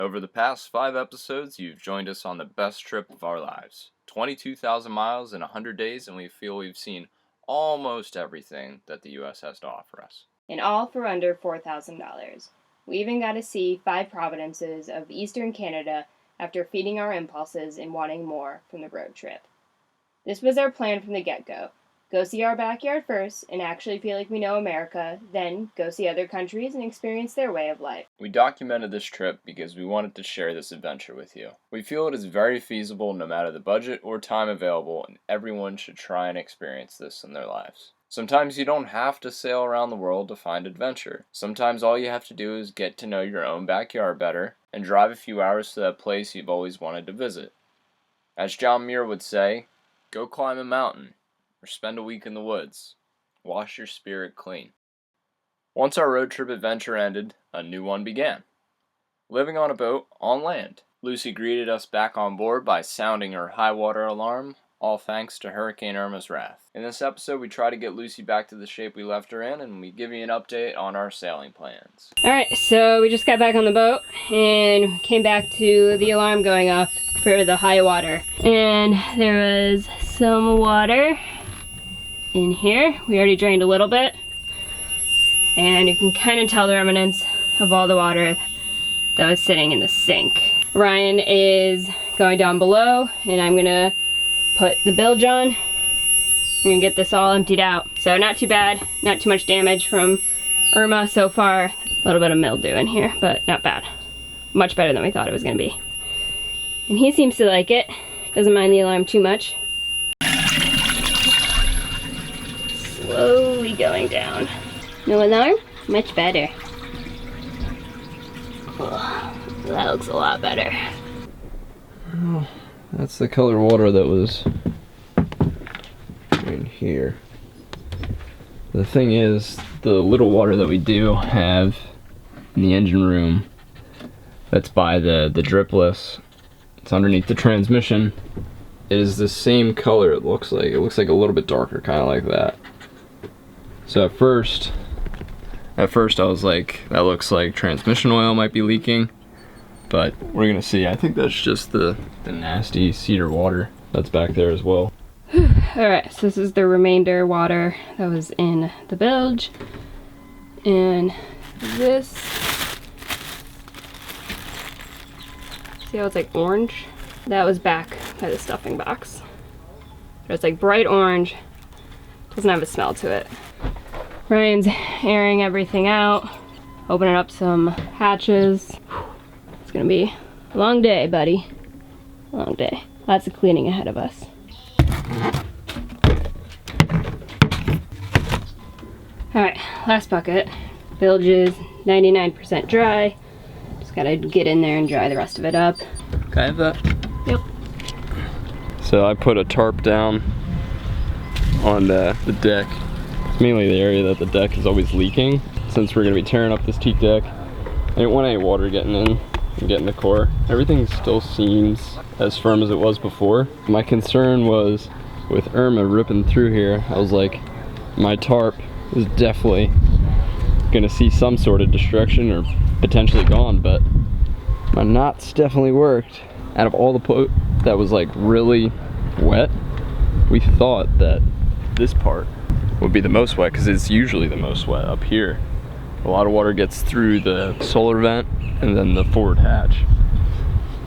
Over the past 5 episodes, you've joined us on the best trip of our lives. 22,000 miles in 100 days, and we feel we've seen almost everything that the U.S. has to offer us. And all for under $4,000. We even got to see 5 provinces of eastern Canada after feeding our impulses and wanting more from the road trip. This was our plan from the get-go. Go see our backyard first and actually feel like we know America, then go see other countries and experience their way of life. We documented this trip because we wanted to share this adventure with you. We feel it is very feasible no matter the budget or time available, and everyone should try and experience this in their lives. Sometimes you don't have to sail around the world to find adventure. Sometimes all you have to do is get to know your own backyard better and drive a few hours to that place you've always wanted to visit. As John Muir would say, go climb a mountain or spend a week in the woods. Wash your spirit clean. Once our road trip adventure ended, a new one began. Living on a boat on land. Lucy greeted us back on board by sounding her high water alarm, all thanks to Hurricane Irma's wrath. In this episode, we try to get Lucy back to the shape we left her in, and we give you an update on our sailing plans. Alright, so we just got back on the boat and came back to the alarm going off for the high water. And there was some water in here. We already drained a little bit. And you can kind of tell the remnants of all the water that was sitting in the sink. Ryan is going down below, and I'm gonna put the bilge on. We're gonna get this all emptied out. So not too bad, not too much damage from Irma so far. A little bit of mildew in here, but not bad. Much better than we thought it was gonna be. And he seems to like it. Doesn't mind the alarm too much. Slowly going down. No alarm? Much better. Oh, that looks a lot better. Oh, that's the color water that was in here. The thing is, the little water that we do have in the engine room, that's by the dripless, it's underneath the transmission. It is the same color. It looks like a little bit darker, kind of like that. So at first I was like, that looks like transmission oil might be leaking, but we're gonna see. I think that's just the nasty cedar water that's back there as well. Alright, so this is the remainder water that was in the bilge. And this, see how it's like orange? That was back by the stuffing box. So it's like bright orange, doesn't have a smell to it. Ryan's airing everything out, opening up some hatches. It's gonna be a long day, buddy. Long day. Lots of cleaning ahead of us. Alright, last bucket. Bilge is 99% dry. Just gotta get in there and dry the rest of it up. Can I have that? Yep. So I put a tarp down on the deck. Mainly the area that the deck is always leaking. Since we're going to be tearing up this teak deck, I didn't want any water getting in and getting the core. Everything still seems as firm as it was before. My concern was with Irma ripping through here, I was like, my tarp is definitely going to see some sort of destruction or potentially gone, but my knots definitely worked. Out of all the boat that was like really wet, we thought that this part would be the most wet because it's usually the most wet up here. A lot of water gets through the solar vent and then the forward hatch.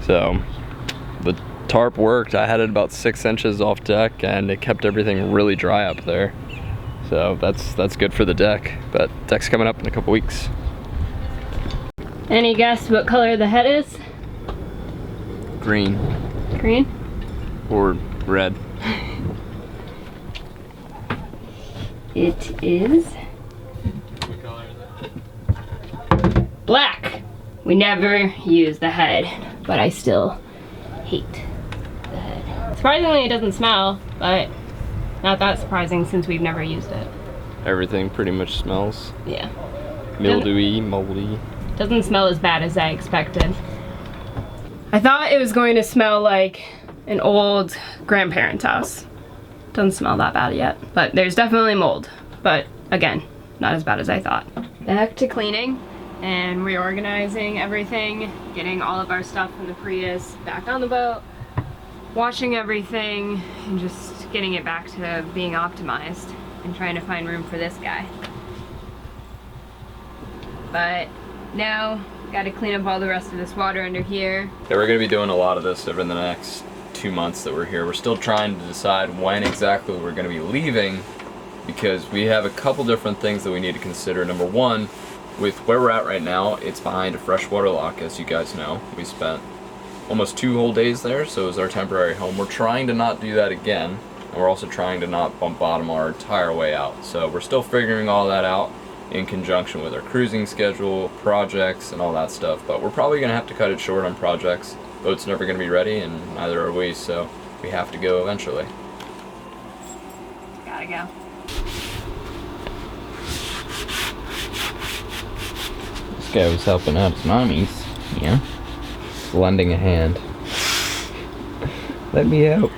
So the tarp worked. I had it about 6 inches off deck and it kept everything really dry up there. So that's good for the deck, but deck's coming up in a couple weeks. Any guess what color the head is? Green. Green? Or red. It is black. We never use the head, but I still hate the head. Surprisingly, it doesn't smell, but not that surprising since we've never used it. Everything pretty much smells. Yeah. Mildewy, moldy. Doesn't smell as bad as I expected. I thought it was going to smell like an old grandparent's house. Doesn't smell that bad yet, but there's definitely mold. But again, not as bad as I thought. Back to cleaning, and reorganizing everything, getting all of our stuff from the Prius back on the boat, washing everything, and just getting it back to being optimized and trying to find room for this guy. But now, got to clean up all the rest of this water under here. Yeah, we're going to be doing a lot of this over the next 2 months that we're here. We're still trying to decide when exactly we're going to be leaving, because we have a couple different things that we need to consider. Number one, with where we're at right now, it's behind a freshwater lock, as you guys know. We spent almost 2 whole days there, so it was our temporary home. We're trying to not do that again, and we're also trying to not bump bottom our entire way out. So we're still figuring all that out in conjunction with our cruising schedule, projects, and all that stuff. But we're probably gonna have to cut it short on projects. Boat's never gonna be ready, and neither are we, so we have to go eventually. Gotta go. This guy was helping out his mommies, yeah? Lending a hand. Let me help.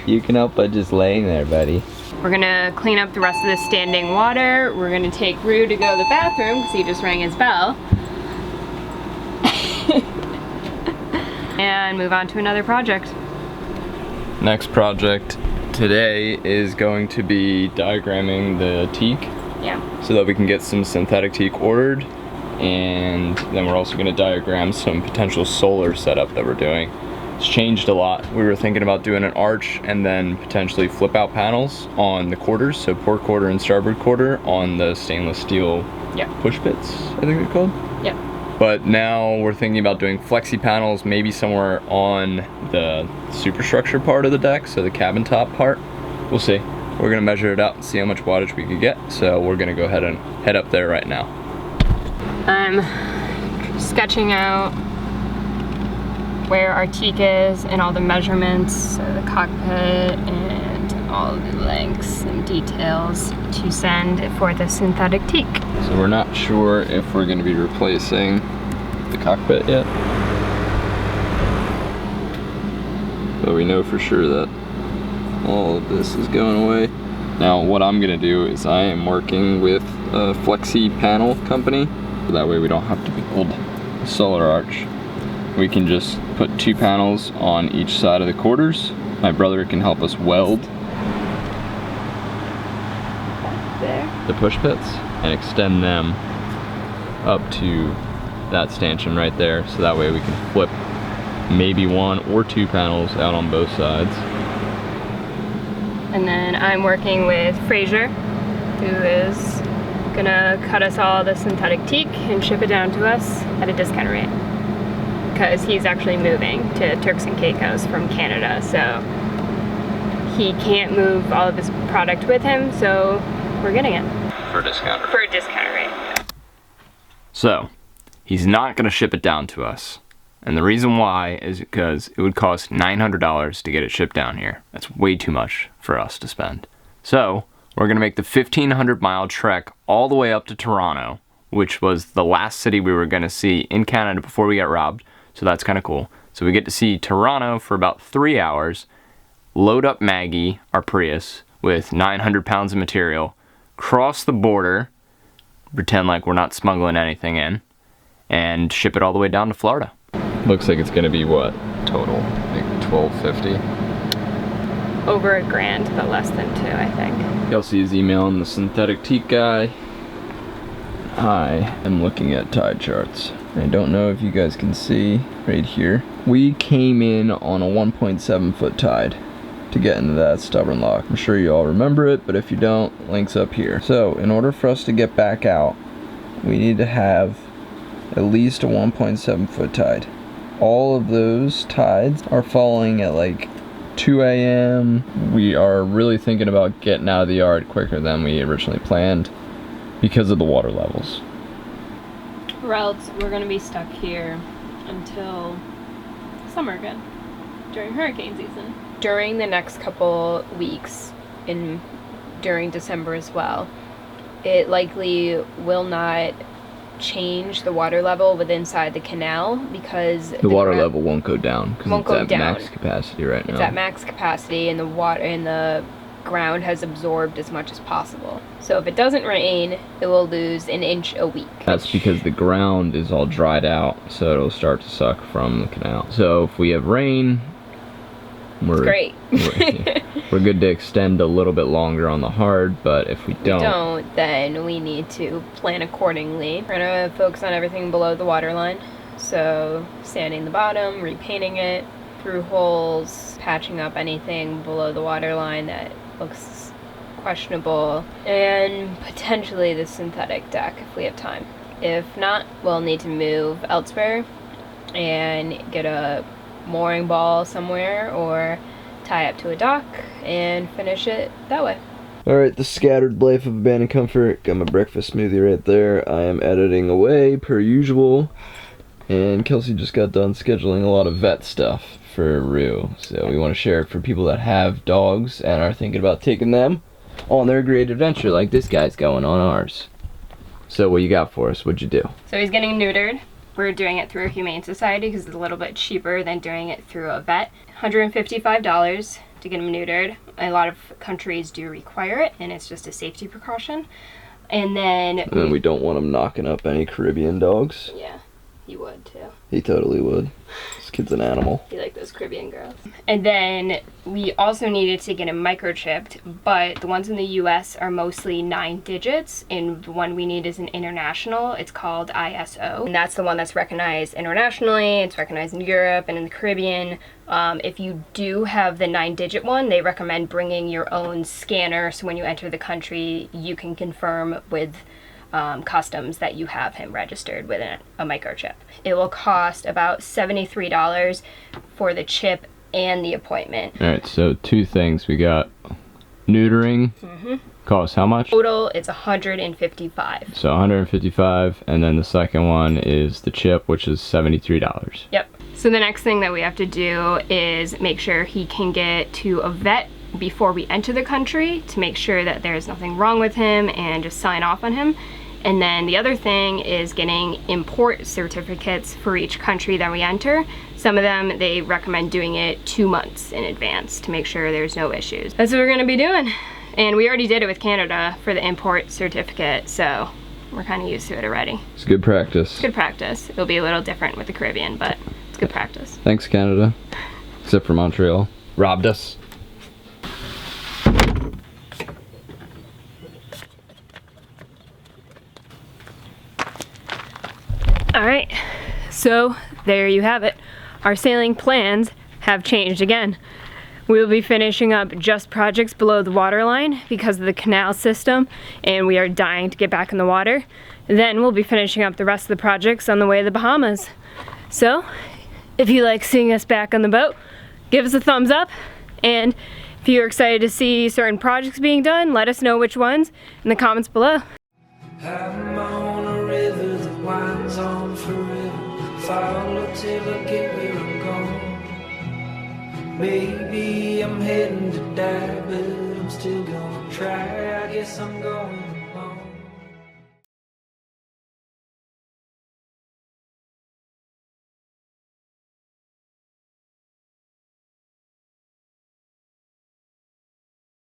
You can help by just laying there, buddy. We're gonna clean up the rest of this standing water. We're gonna take Rue to go to the bathroom because he just rang his bell. And move on to another project. Next project today is going to be diagramming the teak. Yeah. So that we can get some synthetic teak ordered. And then we're also gonna diagram some potential solar setup that we're doing. It's changed a lot. We were thinking about doing an arch and then potentially flip out panels on the quarters, so port quarter and starboard quarter on the stainless steel push bits, I think they're called. Yeah. But now we're thinking about doing flexi panels, maybe somewhere on the superstructure part of the deck, so the cabin top part. We'll see. We're gonna measure it out and see how much wattage we could get, so we're gonna go ahead and head up there right now. I'm sketching out where our teak is and all the measurements, so the cockpit and all the lengths and details to send for the synthetic teak. So we're not sure if we're going to be replacing the cockpit yet, but we know for sure that all of this is going away. Now what I'm going to do is I am working with a flexi panel company, so that way we don't have to build a solar arch. We can just put 2 panels on each side of the quarters. My brother can help us weld the push bits and extend them up to that stanchion right there, so that way we can flip maybe 1 or 2 panels out on both sides. And then I'm working with Fraser, who is gonna cut us all the synthetic teak and ship it down to us at a discount rate, because he's actually moving to Turks and Caicos from Canada, so he can't move all of his product with him, so we're getting it. For a discount rate. For a discount rate. So, he's not going to ship it down to us. And the reason why is because it would cost $900 to get it shipped down here. That's way too much for us to spend. So, we're going to make the 1,500-mile trek all the way up to Toronto, which was the last city we were going to see in Canada before we got robbed. So that's kind of cool. So we get to see Toronto for about 3 hours, load up Maggie, our Prius, with 900 pounds of material, cross the border, pretend like we're not smuggling anything in, and ship it all the way down to Florida. Looks like it's going to be what? Total? Like $1,250? Over $1,000, but less than 2, I think. Kelsey is emailing the synthetic teak guy. I am looking at tide charts. I don't know if you guys can see right here. We came in on a 1.7 foot tide to get into that stubborn lock. I'm sure you all remember it, but if you don't, link's up here. So in order for us to get back out, we need to have at least a 1.7 foot tide. All of those tides are falling at like 2 a.m. We are really thinking about getting out of the yard quicker than we originally planned because of the water levels. Or else we're gonna be stuck here until summer again, during hurricane season. During the next couple weeks, during December as well, it likely will not change the water level within inside the canal because the water level won't go down because won't it's go at down. max capacity right now. It's at max capacity, and the water and the ground has absorbed as much as possible. So if it doesn't rain, it will lose an inch a week. That's because the ground is all dried out, so it'll start to suck from the canal. So if we have rain, we're great. we're good to extend a little bit longer on the hard, but if we don't, then we need to plan accordingly. We're gonna focus on everything below the water line. So sanding the bottom, repainting it, through holes, patching up anything below the water line that looks questionable, and potentially the synthetic deck if we have time. If not, we'll need to move elsewhere and get a mooring ball somewhere or tie up to a dock and finish it that way. Alright, the scattered life of abandoned comfort. Got my breakfast smoothie right there. I am editing away per usual. And Kelsey just got done scheduling a lot of vet stuff for Rue. So we want to share it for people that have dogs and are thinking about taking them on their great adventure like this guy's going on ours. So what you got for us? What'd you do? So he's getting neutered. We're doing it through a humane society because it's a little bit cheaper than doing it through a vet. $155 to get him neutered. A lot of countries do require it, and it's just a safety precaution. And then we don't want him knocking up any Caribbean dogs. Yeah, he would too. He totally would. This kid's an animal. You like those Caribbean girls. And then we also needed to get him microchipped, but the ones in the US are mostly 9 digits, and the one we need is an international. It's called ISO, and that's the one that's recognized internationally. It's recognized in Europe and in the Caribbean. If you do have the 9-digit one, they recommend bringing your own scanner, so when you enter the country, you can confirm with customs that you have him registered with a microchip. It will cost about $73 for the chip and the appointment. Alright, so 2 things. We got neutering. Costs how much? Total, it's $155. So $155, and then the second one is the chip, which is $73. Yep. So the next thing that we have to do is make sure he can get to a vet before we enter the country to make sure that there's nothing wrong with him and just sign off on him. And then the other thing is getting import certificates for each country that we enter. Some of them, they recommend doing it 2 months in advance to make sure there's no issues. That's what we're gonna be doing. And we already did it with Canada for the import certificate, so we're kind of used to it already. It's good practice. Good practice. It'll be a little different with the Caribbean, but it's good practice. Thanks, Canada. Except for Montreal. Robbed us. All right, so there you have it. Our sailing plans have changed again. We'll be finishing up just projects below the waterline because of the canal system, and we are dying to get back in the water. Then we'll be finishing up the rest of the projects on the way to the Bahamas. So, if you like seeing us back on the boat, give us a thumbs up, and if you're excited to see certain projects being done, let us know which ones in the comments below. I'm on a river that winds on forever. Follow till I get where I'm going. Maybe I'm heading to die, but I'm still gonna try. I guess I'm going